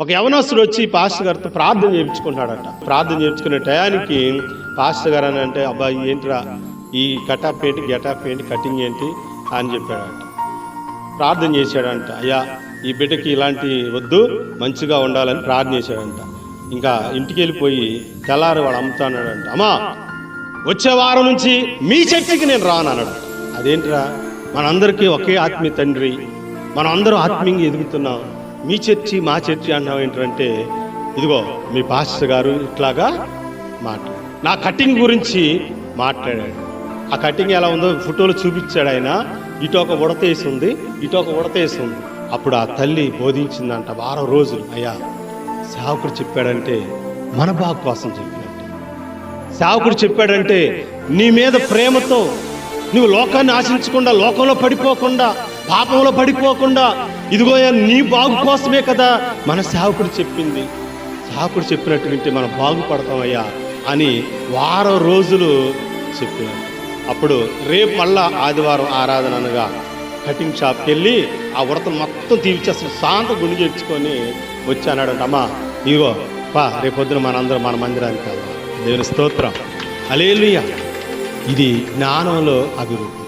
ఒక యవనస్తుడు వచ్చి పాస్టర్ గారితో ప్రార్థన చేయించుకుంటాడట. ప్రార్థన చేయించుకునే టయానికి పాస్టర్ గారు అని అంటే, అబ్బాయి ఏంటిరా ఈ కటప్ ఏంటి, గెటప్ ఏంటి, కటింగ్ ఏంటి అని చెప్పాడట. ప్రార్థన చేశాడంట, అయ్యా ఈ బిడ్డకి ఇలాంటి వద్దు, మంచిగా ఉండాలని ప్రార్థన చేశాడంట. ఇంకా ఇంటికి వెళ్ళిపోయి తెల్లారి వాడు అమ్ముతాన్నాడంట. అమ్మా వచ్చే వారం నుంచి మీ చర్చికి నేను రాను అన్నాడు. అదేంటిరా, మనందరికీ ఒకే ఆత్మీయ తండ్రి, మనం అందరూ ఆత్మీయంగా ఎదుగుతున్నాం, మీ చర్చి మా చర్చి అన్నావు ఏంటంటే, ఇదిగో మీ పాస్టర్ గారు ఇట్లాగా నా కటింగ్ గురించి మాట్లాడాడు. ఆ కటింగ్ ఎలా ఉందో ఫోటోలు చూపించాడు ఆయన. ఇటు ఒక ఉడతేసి ఉంది, ఇటు ఒక ఉడతేసి ఉంది. అప్పుడు ఆ తల్లి బోధించిందంట, వారం రోజులు అయ్యా సేవకుడు చెప్పాడంటే మన బాగు కోసం చెప్పినట్టు. సేవకుడు చెప్పాడంటే నీ మీద ప్రేమతో నువ్వు లోకాన్ని ఆశించకుండా, లోకంలో పడిపోకుండా, పాపంలో పడిపోకుండా, ఇదిగో నీ బాగు కోసమే కదా మన సేవకుడు చెప్పింది. సేవకుడు చెప్పినట్టు వింటే మనం బాగుపడతామయ్యా అని వారం రోజులు చెప్పాడు. అప్పుడు రేపు మళ్ళా ఆదివారం ఆరాధన అనగా కటింగ్ షాప్కి వెళ్ళి ఆ ఉడతను మొత్తం తీర్చేస్తాడు. సాయంత్రం గుండె చేర్చుకొని వచ్చి అన్నాడంట, అమ్మా ఇదిగో పా రేపొద్దున మనందరం మన మందిరానికి వెళ్దాం. దేవుని స్తోత్రం, హల్లెలూయా. ఇది జ్ఞానంలో అభివృద్ధి.